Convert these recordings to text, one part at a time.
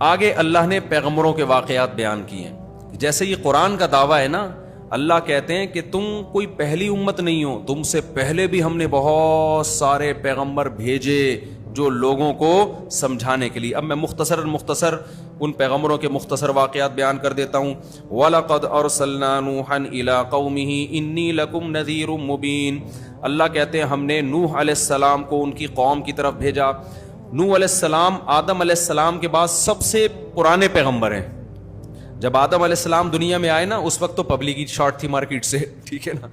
آگے اللہ نے پیغمبروں کے واقعات بیان کیے ہیں. جیسے یہ قرآن کا دعویٰ ہے نا, اللہ کہتے ہیں کہ تم کوئی پہلی امت نہیں ہو, تم سے پہلے بھی ہم نے بہت سارے پیغمبر بھیجے جو لوگوں کو سمجھانے کے لیے. اب میں مختصر ان پیغمبروں کے مختصر واقعات بیان کر دیتا ہوں. وَلَقَدْ أَرْسَلْنَا نُوحًا إِلَىٰ قَوْمِهِ إِنِّي لَكُمْ نَذِيرٌ مُّبِينٌ. اللہ کہتے ہیں ہم نے نوح علیہ السلام کو ان کی قوم کی طرف بھیجا. نوح علیہ السلام آدم علیہ السلام کے بعد سب سے پرانے پیغمبر ہیں. جب آدم علیہ السلام دنیا میں آئے نا, اس وقت تو پبلک شارٹ تھی مارکیٹ سے, ٹھیک ہے نا.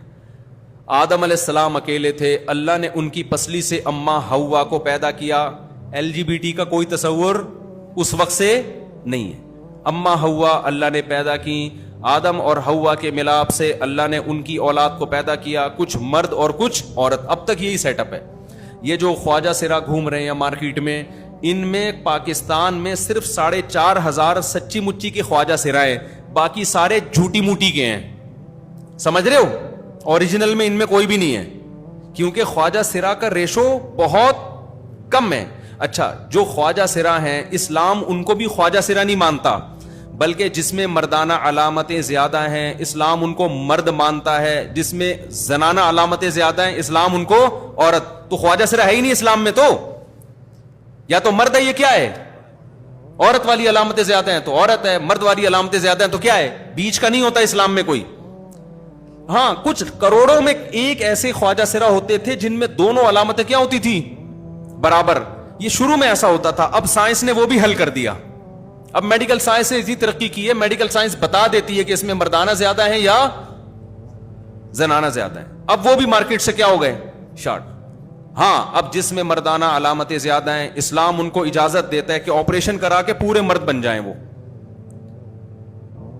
آدم علیہ السلام اکیلے تھے, اللہ نے ان کی پسلی سے اماں حوا کو پیدا کیا. LGBT کا کوئی تصور اس وقت سے نہیں ہے. اماں حوا اللہ نے پیدا کی. آدم اور حوا کے ملاپ سے اللہ نے ان کی اولاد کو پیدا کیا, کچھ مرد اور کچھ عورت. اب تک یہی سیٹ اپ ہے. یہ جو خواجہ سرا گھوم رہے ہیں مارکیٹ میں, ان میں پاکستان میں صرف 4,500 سچی مچی کے خواجہ سرائے, باقی سارے جھوٹی موٹی کے ہیں. سمجھ رہے ہو, اوریجنل میں ان میں کوئی بھی نہیں ہے, کیونکہ خواجہ سرا کا ریشو بہت کم ہے. اچھا, جو خواجہ سرا ہیں اسلام ان کو بھی خواجہ سرا نہیں مانتا, بلکہ جس میں مردانہ علامتیں زیادہ ہیں اسلام ان کو مرد مانتا ہے, جس میں زنانہ علامتیں زیادہ ہیں اسلام ان کو عورت. تو خواجہ سرا ہے ہی نہیں اسلام میں, تو یا تو مرد ہے, یہ کیا ہے, عورت والی علامتیں زیادہ ہیں تو عورت ہے, مرد والی علامتیں زیادہ ہیں تو کیا ہے, بیچ کا نہیں ہوتا اسلام میں کوئی. ہاں, کچھ کروڑوں میں ایک ایسے خواجہ سرا ہوتے تھے جن میں دونوں علامتیں کیا ہوتی تھی, برابر. یہ شروع میں ایسا ہوتا تھا, اب سائنس نے وہ بھی حل کر دیا. اب میڈیکل سائنس نے اتنی ترقی کی ہے, میڈیکل سائنس بتا دیتی ہے کہ اس میں مردانہ زیادہ ہیں یا زنانہ زیادہ ہیں. اب وہ بھی مارکیٹ سے کیا ہو گئے, شارٹ. ہاں, اب جس میں مردانہ علامتیں زیادہ ہیں اسلام ان کو اجازت دیتا ہے کہ آپریشن کرا کے پورے مرد بن جائیں وہ,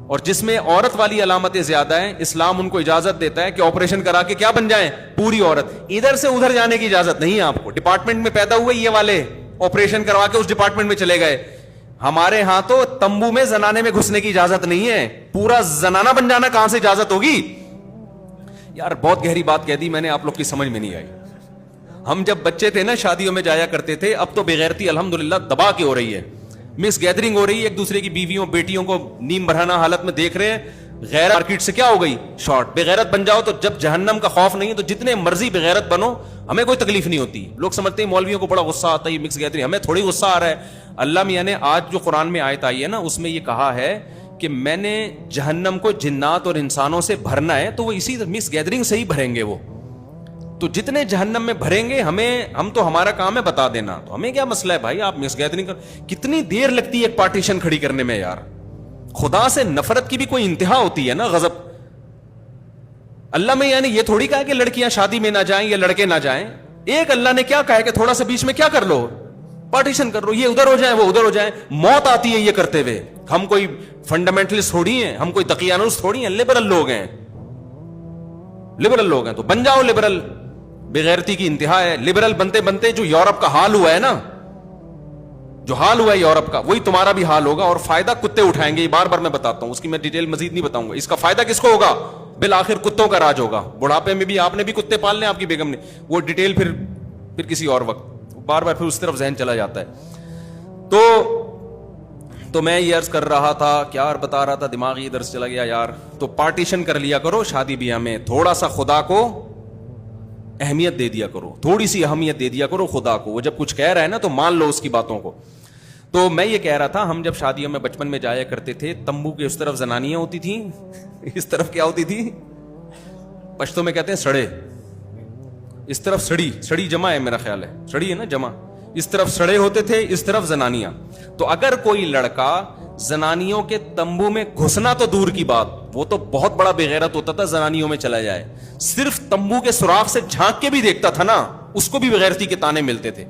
اور جس میں عورت والی علامتیں زیادہ ہیں اسلام ان کو اجازت دیتا ہے کہ آپریشن کرا کے کیا بن جائیں, پوری عورت. ادھر سے ادھر جانے کی اجازت نہیں ہے آپ کو. ڈپارٹمنٹ میں پیدا ہوئے یہ والے, آپریشن کروا کے اس ڈپارٹمنٹ میں چلے گئے. ہمارے ہاں تو تمبو میں زنانے میں گھسنے کی اجازت نہیں ہے, پورا زنانہ بن جانا کہاں سے اجازت ہوگی. یار بہت گہری بات کہہ دی میں نے, آپ لوگ کی سمجھ میں نہیں آئی. ہم جب بچے تھے نا شادیوں میں جایا کرتے تھے, اب تو بغیرتی الحمدللہ دبا کے ہو رہی ہے, مس گیدرنگ ہو رہی ہے, ایک دوسرے کی بیویوں بیٹیوں کو نیم برہنہ حالت میں دیکھ رہے ہیں. غیرت مارکیٹ سے کیا ہو گئی, شارٹ. بغیرت بن جاؤ تو جب جہنم کا خوف نہیں ہے تو جتنے مرضی بغیرت بنو, ہمیں کوئی تکلیف نہیں ہوتی. لوگ سمجھتے ہیں مولویوں کو بڑا غصہ آتا ہے مکس گیدرنگ, ہمیں تھوڑی غصہ آ رہا ہے. اللہ میاں نے آج جو قرآن میں آیت آئی ہے نا, اس میں یہ کہا ہے کہ میں نے جہنم کو جنات اور انسانوں سے بھرنا ہے, تو وہ اسی مکس گیدرنگ سے ہی بھریں گے. وہ تو جتنے جہنم میں بھریں گے, ہم تو ہمارا کام ہے بتا دینا, تو ہمیں کیا مسئلہ ہے بھائی, آپ مکس گیدرنگ کر. کتنی دیر لگتی ہے ایک پارٹیشن کھڑی کرنے میں یار. خدا سے نفرت کی بھی کوئی انتہا ہوتی ہے نا, غضب. اللہ میں یعنی یہ تھوڑی کہا کہ لڑکیاں شادی میں نہ جائیں یا لڑکے نہ جائیں. ایک اللہ نے کیا کہا ہے کہ تھوڑا سا بیچ میں کیا کر لو, پارٹیشن کر لو, یہ ادھر ہو جائیں وہ ادھر ہو جائیں. موت آتی ہے یہ کرتے ہوئے. ہم کوئی فنڈامنٹلسٹ تھوڑی ہیں, ہم کوئی تقیانوس تھوڑی ہیں, لبرل لوگ ہیں. لبرل لوگ ہیں تو بن جاؤ لبرل. بغیرتی کی انتہا ہے. لبرل بنتے بنتے جو یورپ کا حال ہوا ہے نا, جو حال ہوا ہے یورپ کا, وہی تمہارا بھی حال ہوگا, اور فائدہ کتے اٹھائیں گے. یہ بار بار میں بتاتا ہوں, اس کی میں ڈیٹیل مزید نہیں بتاؤں گا. اس کا فائدہ کس کو ہوگا, بالآخر کتوں کا راج ہوگا. بڑھاپے میں بھی آپ نے بھی کتے پال لیں, آپ کی بیگم نے. وہ ڈیٹیل پھر کسی اور وقت, بار بار پھر اس طرف ذہن چلا جاتا ہے. تو میں یہ عرض کر رہا تھا, کیا بتا رہا تھا, دماغی ادھر سے چلا گیا یار. تو پارٹیشن کر لیا کرو شادی بیاہ میں, تھوڑا سا خدا کو اہمیت دے دیا کرو, تھوڑی سی اہمیت دے دیا کرو خدا کو. وہ جب کچھ کہہ رہا ہے نا تو مان لو اس کی باتوں کو. تو میں یہ کہہ رہا تھا, ہم جب شادیوں میں بچپن میں جایا کرتے تھے, تمبو کے اس طرف زنانیاں ہوتی تھیں, اس طرف کیا ہوتی تھی, پشتو میں کہتے ہیں سڑے, اس طرف سڑی جمع ہے میرا خیال ہے, سڑی ہے نا جمع, اس طرف سڑے ہوتے تھے, اس طرف زنانیاں. تو اگر کوئی لڑکا زنانیوں کے تمبو میں گھسنا تو دور کی بات, وہ تو بہت بڑا بغیرت ہوتا تھا, زنانیوں میں چلا جائے, صرف تمبو کے سوراخ سے جھانک کے بھی دیکھتا تھا نا, اس کو بھی بغیرتی کے تانے ملتے تھے.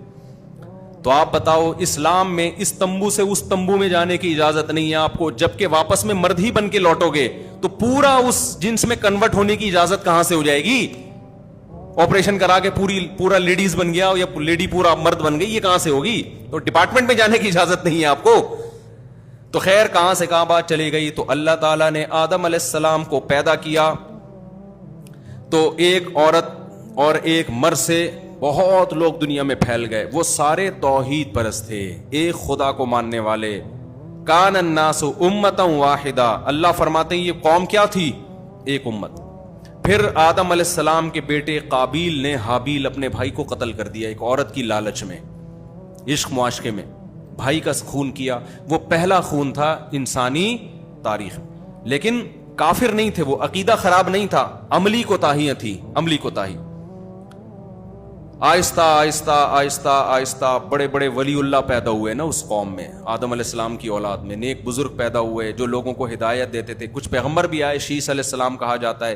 تو آپ بتاؤ, اسلام میں اس تمبو سے اس تمبو میں جانے کی اجازت نہیں ہے آپ کو, جبکہ واپس میں مرد ہی بن کے لوٹو گے تو پورا اس جنس میں کنورٹ ہونے کی اجازت کہاں سے ہو جائے گی. آپریشن کرا کے پورا لیڈیز بن گیا یا لیڈی پورا مرد بن گئی, یہ کہاں سے ہوگی. تو ڈپارٹمنٹ میں جانے کی اجازت نہیں ہے آپ کو. تو خیر کہاں سے کہاں بات چلی گئی. تو اللہ تعالیٰ نے آدم علیہ السلام کو پیدا کیا, تو ایک عورت اور ایک مرد سے بہت لوگ دنیا میں پھیل گئے. وہ سارے توحید پرست تھے, ایک خدا کو ماننے والے, کان الناس امتا واحدا، اللہ فرماتے ہیں یہ قوم کیا تھی؟ ایک امت۔ پھر آدم علیہ السلام کے بیٹے قابیل نے حابیل اپنے بھائی کو قتل کر دیا ایک عورت کی لالچ میں، عشق معاشقے میں بھائی کا خون کیا۔ وہ پہلا خون تھا انسانی تاریخ، لیکن کافر نہیں تھے وہ، عقیدہ خراب نہیں تھا، عملی کوتاہیاں تھیں، عملی کوتاہی۔ آہستہ آہستہ آہستہ آہستہ بڑے بڑے ولی اللہ پیدا ہوئے نا اس قوم میں، آدم علیہ السلام کی اولاد میں نیک بزرگ پیدا ہوئے جو لوگوں کو ہدایت دیتے تھے، کچھ پیغمبر بھی آئے، شیس علیہ السلام کہا جاتا ہے۔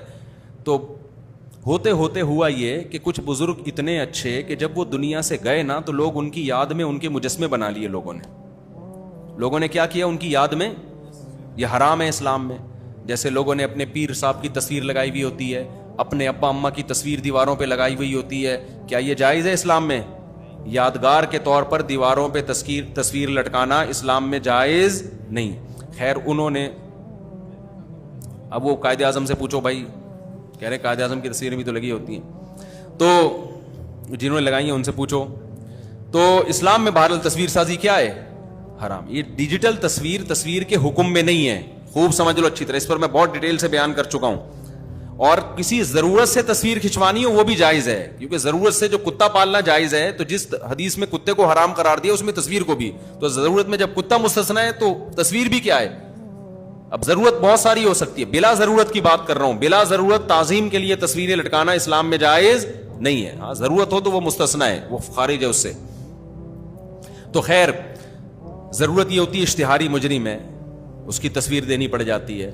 تو ہوتے ہوتے ہوا یہ کہ کچھ بزرگ اتنے اچھے کہ جب وہ دنیا سے گئے نا تو لوگ ان کی یاد میں ان کے مجسمے بنا لیے، لوگوں نے کیا کیا ان کی یاد میں، یہ حرام ہے اسلام میں۔ جیسے لوگوں نے اپنے پیر صاحب کی تصویر لگائی ہوئی ہوتی ہے، اپنے ابا اماں کی تصویر دیواروں پہ لگائی ہوئی ہوتی ہے، کیا یہ جائز ہے اسلام میں؟ یادگار کے طور پر دیواروں پہ تصویر لٹکانا اسلام میں جائز نہیں۔ خیر انہوں نے، اب وہ قائد اعظم سے پوچھو بھائی، کہہ رہے قائد اعظم کی تصویریں بھی تو لگی ہوتی ہیں، تو جنہوں نے لگائی ہیں ان سے پوچھو۔ تو اسلام میں بہرحال تصویر سازی کیا ہے؟ حرام۔ یہ ڈیجیٹل تصویر کے حکم میں نہیں ہے، خوب سمجھ لو اچھی طرح، اس پر میں بہت ڈیٹیل سے بیان کر چکا ہوں۔ اور کسی ضرورت سے تصویر کھنچوانی ہو وہ بھی جائز ہے، کیونکہ ضرورت سے جو کتا پالنا جائز ہے، تو جس حدیث میں کتے کو حرام قرار دیا اس میں تصویر کو بھی، تو ضرورت میں جب کتا مستثنی ہے تو تصویر بھی کیا ہے؟ اب ضرورت بہت ساری ہو سکتی ہے، بلا ضرورت کی بات کر رہا ہوں، بلا ضرورت تعظیم کے لیے تصویریں لٹکانا اسلام میں جائز نہیں ہے۔ ہاں ضرورت ہو تو وہ مستثنی ہے، وہ خارج ہے اس سے۔ تو خیر ضرورت یہ ہوتی ہے اشتہاری مجرم ہے، اس کی تصویر دینی پڑ جاتی ہے۔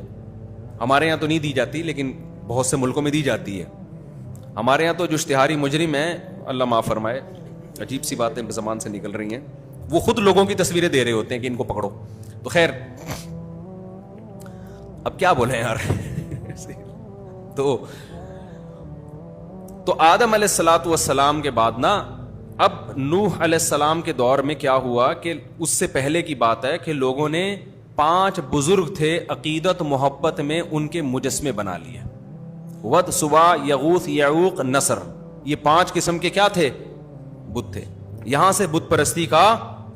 ہمارے یہاں تو نہیں دی جاتی لیکن بہت سے ملکوں میں دی جاتی ہے۔ ہمارے یہاں تو جو اشتہاری مجرم ہیں، اللہ معاف فرمائے، عجیب سی باتیں زبان سے نکل رہی ہیں، وہ خود لوگوں کی تصویریں دے رہے ہوتے ہیں کہ ان کو پکڑو۔ تو خیر اب کیا بولیں یار تو آدم علیہ الصلوۃ والسلام کے بعد نا، اب نوح علیہ السلام کے دور میں کیا ہوا کہ اس سے پہلے کی بات ہے کہ لوگوں نے 5 بزرگ تھے عقیدت محبت میں ان کے مجسمے بنا لیے، ود، سوا، یغوث، یعوق، نصر، یہ 5 قسم کے کیا تھے؟ بت تھے۔ یہاں سے بت پرستی کا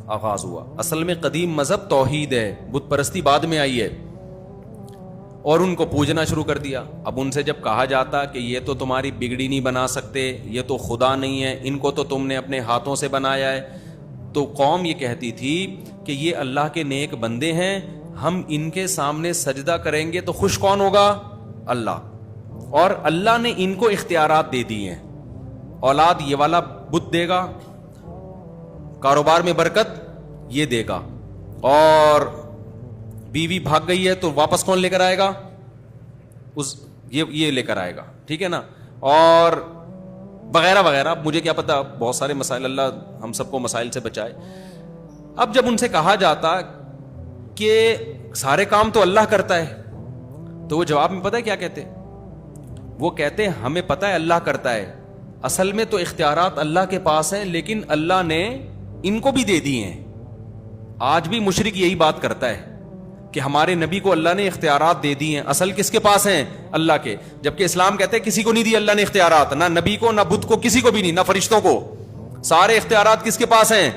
آغاز ہوا۔ اصل میں قدیم مذہب توحید ہے، بت پرستی بعد میں آئی ہے، اور ان کو پوجنا شروع کر دیا۔ اب ان سے جب کہا جاتا کہ یہ تو تمہاری بگڑی نہیں بنا سکتے، یہ تو خدا نہیں ہے، ان کو تو تم نے اپنے ہاتھوں سے بنایا ہے، تو قوم یہ کہتی تھی کہ یہ اللہ کے نیک بندے ہیں، ہم ان کے سامنے سجدہ کریں گے تو خوش کون ہوگا؟ اللہ۔ اور اللہ نے ان کو اختیارات دے دی ہیں، اولاد یہ والا بت دے گا، کاروبار میں برکت یہ دے گا، اور بیوی بھاگ گئی ہے تو واپس کون لے کر آئے گا؟ یہ لے کر آئے گا، ٹھیک ہے نا، اور وغیرہ وغیرہ، مجھے کیا پتا، بہت سارے مسائل، اللہ ہم سب کو مسائل سے بچائے۔ اب جب ان سے کہا جاتا کہ سارے کام تو اللہ کرتا ہے، تو وہ جواب میں پتہ ہے کیا کہتے؟ وہ کہتے ہیں ہمیں پتہ ہے اللہ کرتا ہے، اصل میں تو اختیارات اللہ کے پاس ہیں، لیکن اللہ نے ان کو بھی دے دی ہیں۔ آج بھی مشرک یہی بات کرتا ہے کہ ہمارے نبی کو اللہ نے اختیارات دے دی ہیں، اصل کس کے پاس ہیں؟ اللہ کے۔ جبکہ اسلام کہتے ہیں کسی کو نہیں دی اللہ نے اختیارات، نہ نبی کو، نہ بت کو، کسی کو بھی نہیں، نہ فرشتوں کو۔ سارے اختیارات کس کے پاس ہیں؟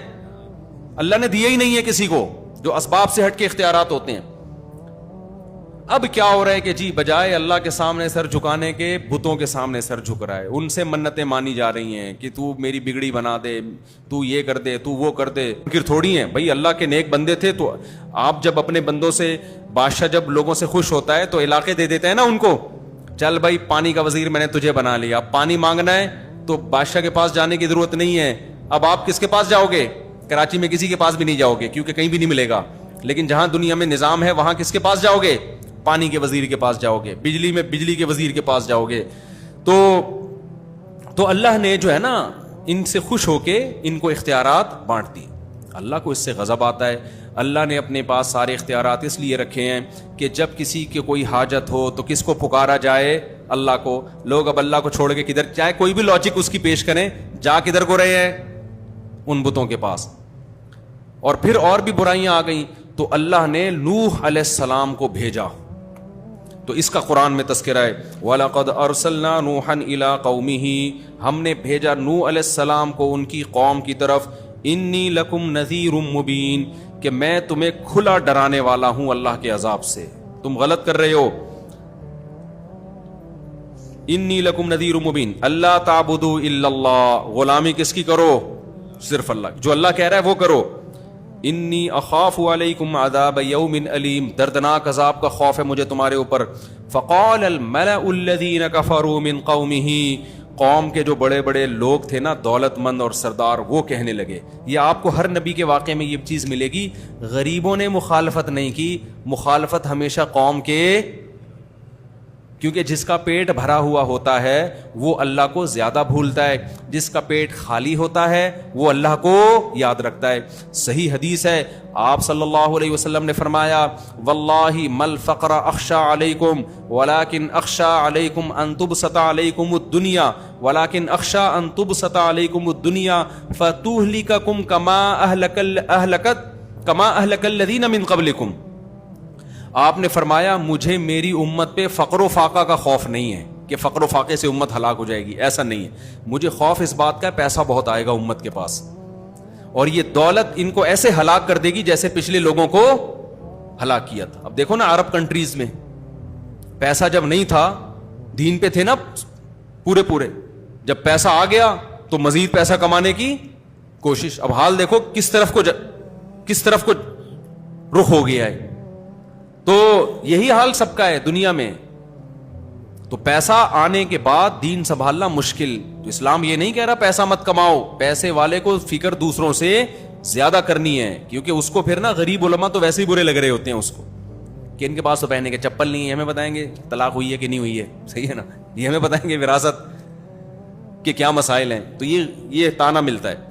اللہ نے دیے ہی نہیں ہے کسی کو، جو اسباب سے ہٹ کے اختیارات ہوتے ہیں۔ اب کیا ہو رہا ہے کہ جی بجائے اللہ کے سامنے سر جھکانے کے بتوں کے سامنے سر جھک رہا ہے، ان سے منتیں مانی جا رہی ہیں کہ تو میری بگڑی بنا دے، تو یہ کر دے، تو وہ کر دے۔ فکر تھوڑی ہے بھائی، اللہ کے نیک بندے تھے تو آپ جب اپنے بندوں سے، بادشاہ جب لوگوں سے خوش ہوتا ہے تو علاقے دے دیتے ہیں نا ان کو، چل بھائی پانی کا وزیر میں نے تجھے بنا لیا، اب پانی مانگنا ہے تو بادشاہ کے پاس جانے کی ضرورت نہیں ہے، اب آپ کس کے پاس جاؤ گے؟ کراچی میں کسی کے پاس بھی نہیں جاؤ گے کیونکہ کہیں بھی نہیں ملے گا، لیکن جہاں دنیا میں نظام ہے وہاں کس کے پاس جاؤ گے؟ پانی کے وزیر کے پاس جاؤ گے، بجلی میں بجلی کے وزیر کے پاس جاؤ گے۔ تو اللہ نے جو ہے نا ان سے خوش ہو کے ان کو اختیارات بانٹ دی۔ اللہ کو اس سے غضب آتا ہے۔ اللہ نے اپنے پاس سارے اختیارات اس لیے رکھے ہیں کہ جب کسی کی کوئی حاجت ہو تو کس کو پکارا جائے؟ اللہ کو۔ لوگ اب اللہ کو چھوڑ کے کدھر، چاہے کوئی بھی لاجک اس کی پیش کریں، جا کدھر کو رہے ہیں؟ ان بتوں کے پاس۔ اور پھر اور بھی برائیاں آ گئیں تو اللہ نے نوح علیہ السلام کو بھیجا، تو اس کا قرآن میں تذکرہ ہے، وَلَقَدْ أَرْسَلْنَا نُوحًا إِلَىٰ قَوْمِهِ، ہم نے بھیجا نوح علیہ السلام کو ان کی قوم کی طرف، إِنِّي لَكُمْ نَذِيرٌ مُبِينٌ، کہ میں تمہیں کھلا ڈرانے والا ہوں اللہ کے عذاب سے، تم غلط کر رہے ہو. انی لکم نذیر مبین اللہ تعبدوا الا اللہ، غلامی کس کی کرو؟ صرف اللہ. جو اللہ کہہ رہا ہے وہ کرو. انی اخاف علیکم عذاب یوم علیم، دردناک عذاب کا خوف ہے مجھے تمہارے اوپر. فقال الملأ الذین کفروا من قومہ، قوم کے جو بڑے بڑے لوگ تھے نا، دولت مند اور سردار، وہ کہنے لگے. یہ آپ کو ہر نبی کے واقعے میں یہ چیز ملے گی، غریبوں نے مخالفت نہیں کی، مخالفت ہمیشہ قوم کے، کیونکہ جس کا پیٹ بھرا ہوا ہوتا ہے وہ اللہ کو زیادہ بھولتا ہے، جس کا پیٹ خالی ہوتا ہے وہ اللہ کو یاد رکھتا ہے. صحیح حدیث ہے، آپ صلی اللہ علیہ وسلم نے فرمایا واللہ مل فقر اخشى علیکم ولکن اخشى علیکم ان تبسط علیکم الدنیا ولکن اخشى ان تبسط علیکم الدنیا فتہلککم کما اہلک الذین من قبلکم. آپ نے فرمایا مجھے میری امت پہ فقر و فاقہ کا خوف نہیں ہے کہ فقر و فاقے سے امت ہلاک ہو جائے گی، ایسا نہیں ہے. مجھے خوف اس بات کا پیسہ بہت آئے گا امت کے پاس، اور یہ دولت ان کو ایسے ہلاک کر دے گی جیسے پچھلے لوگوں کو ہلاک کیا تھا. اب دیکھو نا عرب کنٹریز میں پیسہ جب نہیں تھا، دین پہ تھے نا پورے، جب پیسہ آ گیا تو مزید پیسہ کمانے کی کوشش. اب حال دیکھو کس طرف کو رخ ہو گیا ہے. تو یہی حال سب کا ہے دنیا میں. تو پیسہ آنے کے بعد دین سنبھالنا مشکل. تو اسلام یہ نہیں کہہ رہا پیسہ مت کماؤ، پیسے والے کو فکر دوسروں سے زیادہ کرنی ہے، کیونکہ اس کو پھر نا غریب علماء تو ویسے ہی برے لگ رہے ہوتے ہیں اس کو کہ ان کے پاس تو پہننے کے چپل نہیں ہے، ہمیں بتائیں گے طلاق ہوئی ہے کہ نہیں ہوئی ہے، صحیح ہے نا، یہ ہمیں بتائیں گے وراثت کے کیا مسائل ہیں. تو یہ تانا ملتا ہے.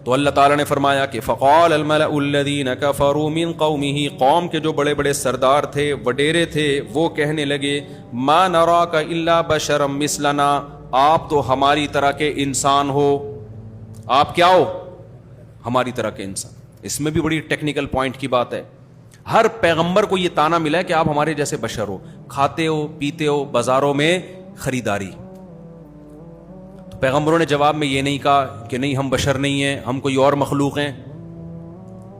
تو اللہ تعالیٰ نے فرمایا کہ فقال الملأ الذین کفروا من قومہ، قوم کے جو بڑے بڑے سردار تھے، وڈیرے تھے، وہ کہنے لگے ما نراک الا بشرا مثلنا، آپ تو ہماری طرح کے انسان ہو. آپ کیا ہو؟ ہماری طرح کے انسان. اس میں بھی بڑی ٹیکنیکل پوائنٹ کی بات ہے. ہر پیغمبر کو یہ تانا ملا ہے کہ آپ ہمارے جیسے بشر ہو، کھاتے ہو پیتے ہو، بازاروں میں خریداری. پیغمبروں نے جواب میں یہ نہیں کہا کہ نہیں ہم بشر نہیں ہیں، ہم کوئی اور مخلوق ہیں،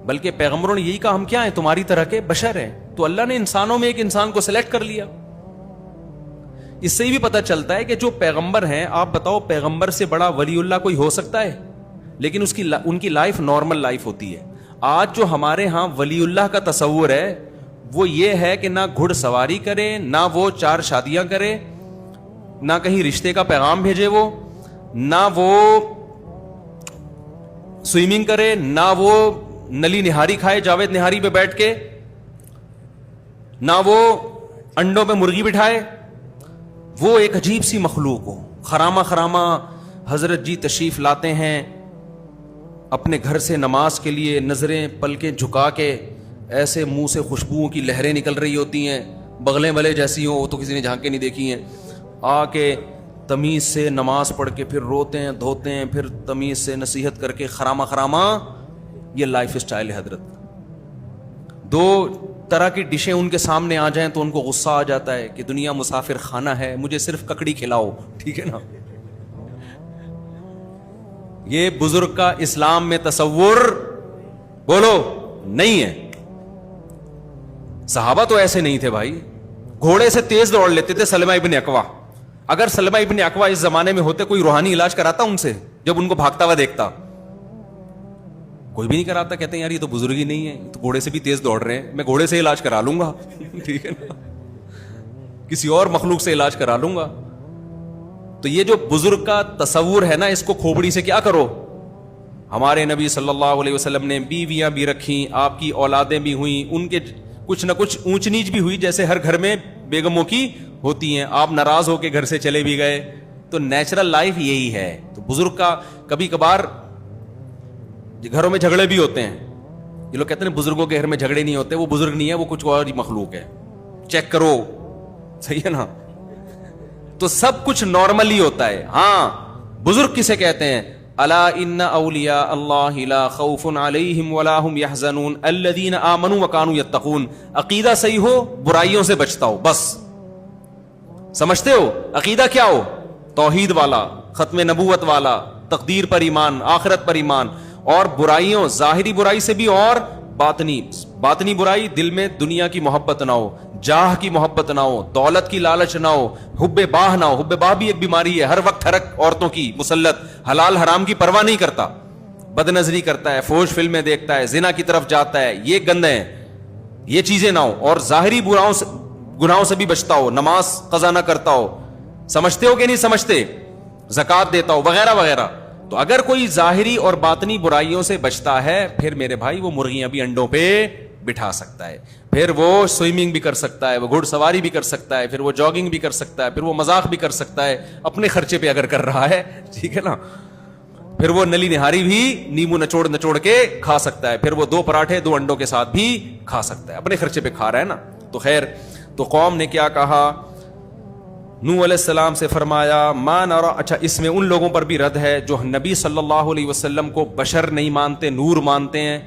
بلکہ پیغمبروں نے یہی کہا ہم کیا ہیں؟ تمہاری طرح کے بشر ہیں. تو اللہ نے انسانوں میں ایک انسان کو سلیکٹ کر لیا. اس سے بھی پتہ چلتا ہے کہ جو پیغمبر ہیں، آپ بتاؤ پیغمبر سے بڑا ولی اللہ کوئی ہو سکتا ہے؟ لیکن ان کی لائف نارمل لائف ہوتی ہے. آج جو ہمارے ہاں ولی اللہ کا تصور ہے وہ یہ ہے کہ نہ گھڑ سواری کرے، نہ وہ 4 شادیاں کرے، نہ کہیں رشتے کا پیغام بھیجے، وہ نہ وہ سوئمنگ کرے، نہ وہ نلی نہاری کھائے جاوید نہاری پہ بیٹھ کے، نہ وہ انڈوں پہ مرغی بٹھائے. وہ ایک عجیب سی مخلوق ہو. خرامہ حضرت جی تشریف لاتے ہیں اپنے گھر سے نماز کے لیے، نظریں پلکیں جھکا کے، ایسے منہ سے خوشبوؤں کی لہریں نکل رہی ہوتی ہیں، بغلیں بلے جیسی ہوں، وہ تو کسی نے جھانک کے نہیں دیکھی ہیں. آ کے تمیز سے نماز پڑھ کے پھر روتے ہیں دھوتے ہیں، پھر تمیز سے نصیحت کر کے خرامہ. یہ لائف سٹائل ہے حضرت. 2 طرح کی ڈشیں ان کے سامنے آ جائیں تو ان کو غصہ آ جاتا ہے کہ دنیا مسافر خانہ ہے، مجھے صرف ککڑی کھلاؤ، ٹھیک ہے نا. یہ بزرگ کا اسلام میں تصور بولو نہیں ہے. صحابہ تو ایسے نہیں تھے بھائی، گھوڑے سے تیز دوڑ لیتے تھے. سلمہ ابن اکوا، اگر سلمہ ابن اکوا اس زمانے میں ہوتے کوئی روحانی علاج کراتا ان سے؟ جب ان کو بھاگتا ہوا دیکھتا کوئی بھی نہیں کراتا. کہتے ہیں یار یہ تو بزرگ ہی نہیں ہے، تو گھوڑے سے بھی تیز دوڑ رہے ہیں، میں گھوڑے سے علاج کرا لوں گا ٹھیک ہے نا، کسی اور مخلوق سے علاج کرا لوں گا. تو یہ جو بزرگ کا تصور ہے نا، اس کو کھوپڑی سے کیا کرو. ہمارے نبی صلی اللہ علیہ وسلم نے بیویاں بھی رکھیں، آپ کی اولادیں بھی ہوئیں، ان کے کچھ نہ کچھ اونچ نیچ بھی ہوئی، جیسے ہر گھر میں بیگموں کی ہوتی ہیں. آپ ناراض ہو کے گھر سے چلے بھی گئے. تو نیچرل لائف یہی ہے. تو بزرگ کا کبھی کبھار گھروں میں جھگڑے بھی ہوتے ہیں. یہ لوگ کہتے ہیں بزرگوں کے گھر میں جھگڑے نہیں ہوتے، وہ بزرگ نہیں ہے، وہ کچھ اور مخلوق ہے، چیک کرو، صحیح ہے نا. تو سب کچھ نارمل ہی ہوتا ہے. ہاں بزرگ کسے کہتے ہیں؟ الا ان اولیاء اللہ لا خوف علیہم ولا هم يحزنون الذین آمنوا وكانوا يتقون. عقیدہ صحیح ہو، برائیوں سے بچتا ہو، بس. سمجھتے ہو عقیدہ کیا ہو؟ توحید والا، ختم نبوت والا، تقدیر پر ایمان، آخرت پر ایمان، اور برائیوں، ظاہری برائی سے بھی اور باطنی برائی دل میں دنیا کی محبت نہ ہو, جاہ کی محبت نہ ہو, دولت کی لالچ نہ ہو, حب باہ نہ ہو. حب باہ بھی ایک بیماری ہے, ہر وقت ہر عورتوں کی مسلط, حلال حرام کی پرواہ نہیں کرتا, بد نظری کرتا ہے, فوش فلمیں دیکھتا ہے, زنا کی طرف جاتا ہے, یہ گندے ہیں, یہ چیزیں نہ ہو. اور ظاہری گناہوں سے بھی بچتا ہو, نماز قضا نہ کرتا ہو, سمجھتے ہو کہ نہیں سمجھتے, زکوٰۃ دیتا ہو, وغیرہ وغیرہ. تو اگر کوئی ظاہری اور باطنی برائیوں سے بچتا ہے, پھر میرے بھائی وہ مرغیاں بھی انڈوں پہ بٹھا سکتا ہے, پھر وہ سوئمنگ بھی کر سکتا ہے, وہ گھڑ سواری بھی کر سکتا ہے, پھر وہ جاگنگ بھی کر سکتا ہے, پھر وہ مذاق بھی کر سکتا ہے اپنے خرچے پہ اگر کر رہا ہے, ٹھیک ہے نا, پھر وہ نلی نہاری بھی نیمو نچوڑ کے کھا سکتا ہے, پھر وہ 2 پراٹھے 2 انڈوں کے ساتھ بھی کھا سکتا ہے, اپنے خرچے پہ کھا رہا ہے نا. تو خیر, تو قوم نے کیا کہا, نوح علیہ السلام سے فرمایا ما نرا. اچھا, اس میں ان لوگوں پر بھی رد ہے جو نبی صلی اللہ علیہ وسلم کو بشر نہیں مانتے, نور مانتے ہیں.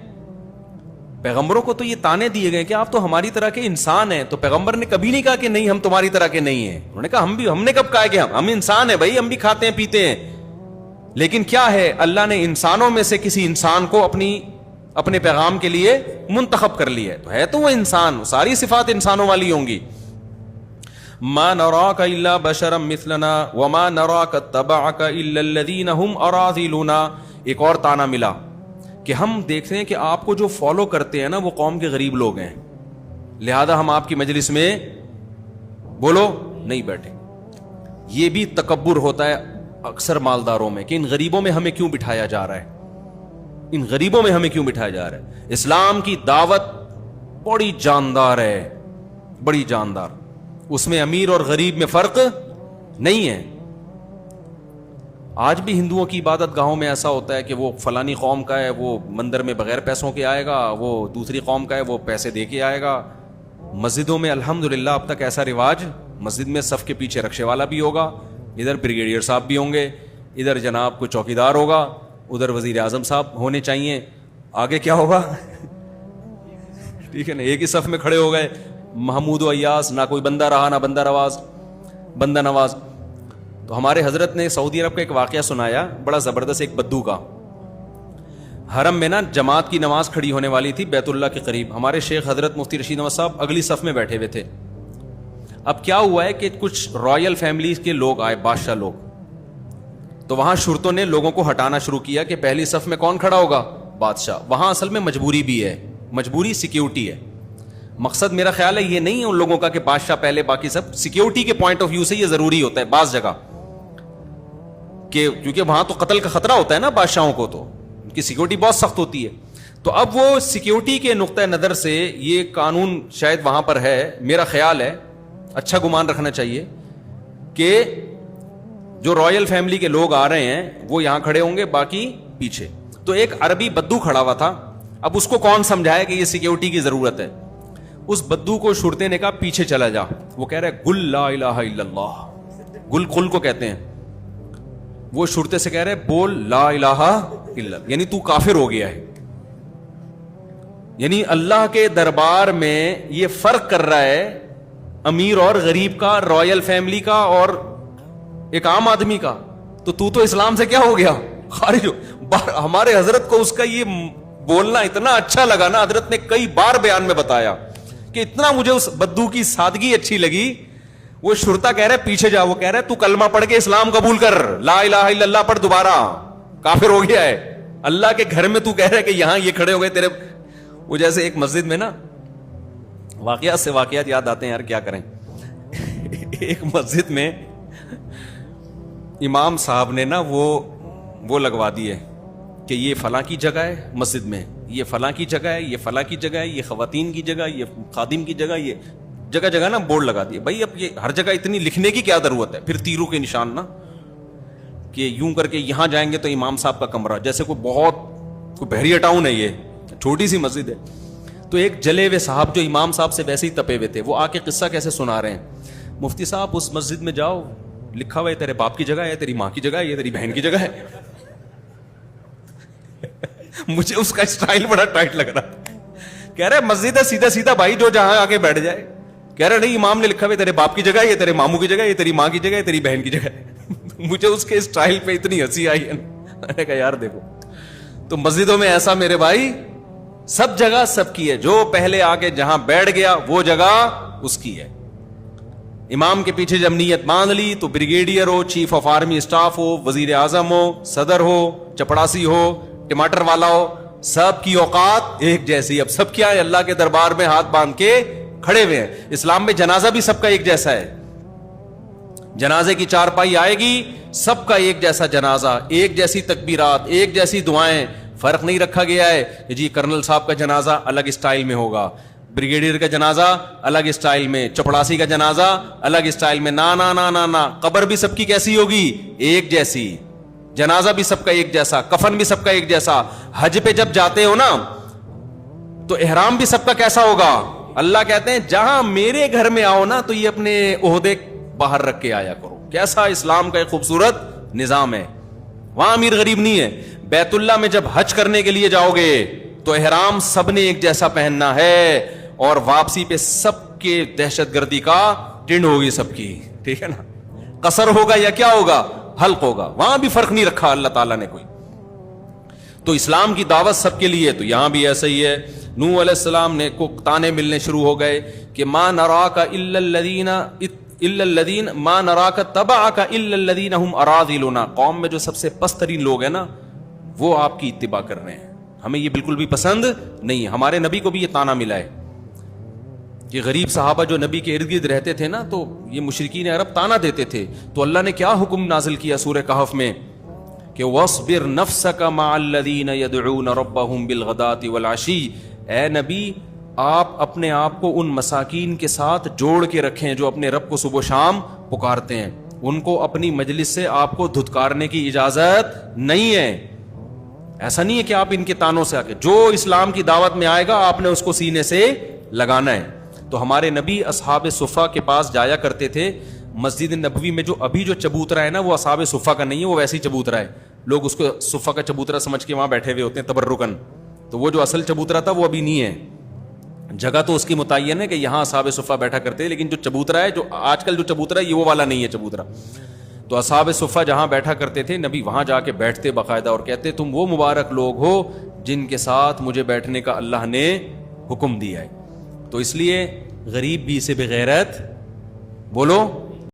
پیغمبروں کو تو یہ تانے دیے گئے کہ آپ تو ہماری طرح کے انسان ہیں, تو پیغمبر نے کبھی نہیں کہا کہ نہیں ہم تمہاری طرح کے نہیں ہیں. انہوں نے کہا ہم نے کب کہا کہ ہم انسان ہیں بھائی, ہم بھی کھاتے ہیں پیتے ہیں. لیکن کیا ہے, اللہ نے انسانوں میں سے کسی انسان کو اپنے پیغام کے لیے منتخب کر لیا ہے تو وہ انسان, ساری صفات انسانوں والی ہوں گی. ما نراک الا بشرا مثلنا وما نراک اتبعک الا الذین هم اراذلنا. ایک اور تانا ملا کہ ہم دیکھتے ہیں کہ آپ کو جو فالو کرتے ہیں نا وہ قوم کے غریب لوگ ہیں, لہذا ہم آپ کی مجلس میں بولو نہیں بیٹھے. یہ بھی تکبر ہوتا ہے اکثر مالداروں میں کہ ان غریبوں میں ہمیں کیوں بٹھایا جا رہا ہے, ان غریبوں میں ہمیں کیوں بٹھایا جا رہا ہے. اسلام کی دعوت بڑی جاندار ہے, بڑی جاندار, اس میں امیر اور غریب میں فرق نہیں ہے. آج بھی ہندوؤں کی عبادت گاہوں میں ایسا ہوتا ہے کہ وہ فلانی قوم کا ہے, وہ مندر میں بغیر پیسوں کے آئے گا, وہ دوسری قوم کا ہے وہ پیسے دے کے آئے گا. مسجدوں میں الحمدللہ اب تک ایسا رواج, مسجد میں صف کے پیچھے رکشے والا بھی ہوگا, ادھر بریگیڈیئر صاحب بھی ہوں گے, ادھر جناب کو چوکیدار ہوگا, ادھر وزیر اعظم صاحب ہونے چاہیے, آگے کیا ہوگا ٹھیک ہے نا, ایک ہی صف میں کھڑے ہو گئے, محمود و ایاس, نہ کوئی بندہ رہا نہ بندہ نواز. تو ہمارے حضرت نے سعودی عرب کا ایک واقعہ سنایا بڑا زبردست, ایک بدو کا. حرم میں نا جماعت کی نماز کھڑی ہونے والی تھی بیت اللہ کے قریب, ہمارے شیخ حضرت مفتی رشید احمد صاحب اگلی صف میں بیٹھے ہوئے تھے. اب کیا ہوا ہے کہ کچھ رائل فیملیز کے لوگ آئے, بادشاہ لوگ, تو وہاں شرطوں نے لوگوں کو ہٹانا شروع کیا کہ پہلی صف میں کون کھڑا ہوگا, بادشاہ. وہاں اصل میں مجبوری بھی ہے, مجبوری سیکیورٹی ہے. مقصد میرا خیال ہے یہ نہیں ہے ان لوگوں کا کہ بادشاہ پہلے باقی سب, سیکیورٹی کے پوائنٹ آف ویو سے یہ ضروری ہوتا ہے بعض جگہ, کہ کیونکہ وہاں تو قتل کا خطرہ ہوتا ہے نا بادشاہوں کو, تو ان کی سیکیورٹی بہت سخت ہوتی ہے. تو اب وہ سیکیورٹی کے نقطۂ نظر سے یہ قانون شاید وہاں پر ہے, میرا خیال ہے, اچھا گمان رکھنا چاہیے کہ جو رائل فیملی کے لوگ آ رہے ہیں وہ یہاں کھڑے ہوں گے, باقی پیچھے. تو ایک عربی بدو کھڑا ہوا تھا, اب اس کو کون سمجھائے کہ یہ سیکیورٹی کی ضرورت ہے. اس بدو کو شرطے نے کہا پیچھے چلا جا. وہ کہہ رہا ہے گل لا الہ الا اللہ, گل قل کو کہتے ہیں. وہ شرطے سے کہہ رہے بول لا الہ الا اللہ, یعنی تو کافر ہو گیا ہے. یعنی اللہ کے دربار میں یہ فرق کر رہا ہے امیر اور غریب کا, رائل فیملی کا اور ایک عام آدمی کا. تو اسلام سے کیا ہو گیا, خارج ہو. ہمارے حضرت کو اس کا یہ بولنا اتنا اچھا لگا نا, حضرت نے کئی بار بیان میں بتایا کہ اتنا مجھے اس بدو کی سادگی اچھی لگی. وہ شرطا کہہ رہے پیچھے جا, وہ کہہ رہے تو کلمہ پڑھ کے اسلام قبول کر, لا الہ الا اللہ پڑھ, دوبارہ کافر ہو گیا ہے. اللہ کے گھر میں تو کہہ رہے کہ یہاں یہ کھڑے ہو گئے تیرے. وہ جیسے ایک مسجد میں نا, واقعات سے واقعات یاد آتے ہیں یار, کیا کریں. ایک مسجد میں امام صاحب نے نا وہ لگوا دیے کہ یہ فلاں کی جگہ ہے مسجد میں, یہ فلاں کی جگہ ہے, یہ فلاں کی جگہ ہے, یہ خواتین کی جگہ, یہ خادم کی جگہ, یہ جگہ جگہ نا بورڈ لگا دیے. بھائی اب یہ ہر جگہ اتنی لکھنے کی کیا ضرورت ہے, پھر تیروں کے نشان نا, کہ یوں کر کے یہاں جائیں گے تو امام صاحب کا کمرہ, جیسے کوئی بحریہ ٹاؤن ہے, یہ چھوٹی سی مسجد ہے. تو ایک جلے ہوئے صاحب جو امام صاحب سے ویسے ہی تپے ہوئے تھے, وہ آ کے قصہ کیسے سنا رہے ہیں, مفتی صاحب اس مسجد میں جاؤ, لکھا ہوا ہے تیرے باپ کی جگہ ہے, تیری ماں کی جگہ ہے, یہ تیری بہن کی جگہ ہے. مجھے اس کا اسٹائل بڑا ٹائٹ لگ رہا. کہہ رہے مسجد ہے سیدھا سیدھا بھائی, جو جہاں آ کے بیٹھ جائے. کہہ رہے نہیں, امام نے لکھا ہوا تیرے باپ کی جگہ ہے, یہ تیرے ماموں کی جگہ ہے, یہ تیری ماں کی جگہ ہے, تیری بہن کی جگہ ہے. مجھے اس کے اسٹائل پہ اتنی ہنسی آئی ہے. میں نے کہا یار دیکھو, تو مسجدوں میں ایسا میرے بھائی سب جگہ سب کی ہے, جو پہلے آ کے جہاں بیٹھ گیا وہ جگہ اس کی ہے. امام کے پیچھے جب نیت باندھ لی تو بریگیڈیئر ہو, چیف آف آرمی اسٹاف ہو, وزیر اعظم ہو, صدر ہو, چپڑاسی ہو, ٹماٹر والا ہو, سب کی اوقات ایک جیسی. اب سب کیا ہے, اللہ کے دربار میں ہاتھ باندھ کے کھڑے ہوئے ہیں. اسلام میں جنازہ بھی سب کا ایک جیسا ہے. جنازے کی چارپائی آئے گی, سب کا ایک جیسا جنازہ, ایک جیسی تکبیرات, ایک جیسی دعائیں. فرق نہیں رکھا گیا ہے کہ جی کرنل صاحب کا جنازہ الگ اسٹائل میں ہوگا, بریگیڈیئر کا جنازہ الگ اسٹائل میں, چپڑاسی کا جنازہ الگ اسٹائل میں. نا نا نا نا نا, قبر بھی سب کی کیسی ہوگی, ایک جیسی. جنازہ بھی سب کا ایک جیسا, کفن بھی سب کا ایک جیسا. حج پہ جب جاتے ہو نا تو احرام بھی سب کا کیسا ہوگا. اللہ کہتے ہیں جہاں میرے گھر میں آؤ نا تو یہ اپنے عہدے باہر رکھ کے آیا کرو. کیسا اسلام کا ایک خوبصورت نظام ہے. وہاں امیر غریب نہیں ہے. بیت اللہ میں جب حج کرنے کے لیے جاؤ گے تو احرام سب نے ایک جیسا پہننا ہے, اور واپسی پہ سب کے دہشت گردی کا ٹنڈ ہوگی سب کی, ٹھیک ہے نا. قصر ہوگا یا کیا ہوگا, حلق ہوگا. وہاں بھی فرق نہیں رکھا اللہ تعالیٰ نے کوئی. تو اسلام کی دعوت سب کے لیے, تو یہاں بھی ایسا ہی ہے. نوح علیہ السلام نے کو تانے ملنے شروع ہو گئے کہ ما نراک الا الذین ما نراک تبعک الا الذین هم اراذلنا. قوم میں جو سب سے پست ترین لوگ ہیں نا وہ آپ کی اتباع کر رہے ہیں, ہمیں یہ بالکل بھی پسند نہیں. ہمارے نبی کو بھی یہ تانا ملا ہے کہ غریب صحابہ جو نبی کے ارد گرد رہتے تھے نا تو یہ مشرکین عرب تانا دیتے تھے. تو اللہ نے کیا حکم نازل کیا سورہ کہف میں کہ وَاصْبِرْ نَفْسَكَ مَعَ الَّذِينَ يَدْعُونَ رَبَّهُمْ بِالْغَدَاةِ وَالْعَشِيِّ. اے نبی آپ اپنے آپ کو ان مساکین کے ساتھ جوڑ کے رکھیں جو اپنے رب کو صبح و شام پکارتے ہیں. ان کو اپنی مجلس سے آپ کو دھتکارنے کی اجازت نہیں ہے. ایسا نہیں ہے کہ آپ ان کے تانوں سے آ کے, جو اسلام کی دعوت میں آئے گا آپ نے اس کو سینے سے لگانا ہے. تو ہمارے نبی اصحاب صفہ کے پاس جایا کرتے تھے. مسجد نبوی میں جو ابھی جو چبوترا ہے نا وہ اصحاب صفہ کا نہیں ہے, وہ ویسے ہی چبوترا ہے. لوگ اس کو صفہ کا چبوترا سمجھ کے وہاں بیٹھے ہوئے ہوتے ہیں تبرکن. تو وہ جو اصل چبوترا تھا وہ ابھی نہیں ہے. جگہ تو اس کی متعین ہے کہ یہاں اصحاب صفہ بیٹھا کرتے ہیں, لیکن جو چبوترا ہے, جو آج کل جو چبوترا ہے یہ وہ والا نہیں ہے چبوترا. تو اصحاب صفہ جہاں بیٹھا کرتے تھے نبی وہاں جا کے بیٹھتے باقاعدہ اور کہتے تم وہ مبارک لوگ ہو جن کے ساتھ مجھے بیٹھنے کا اللہ نے حکم دیا ہے. تو اس لیے غریب بھی سے بغیرت بولو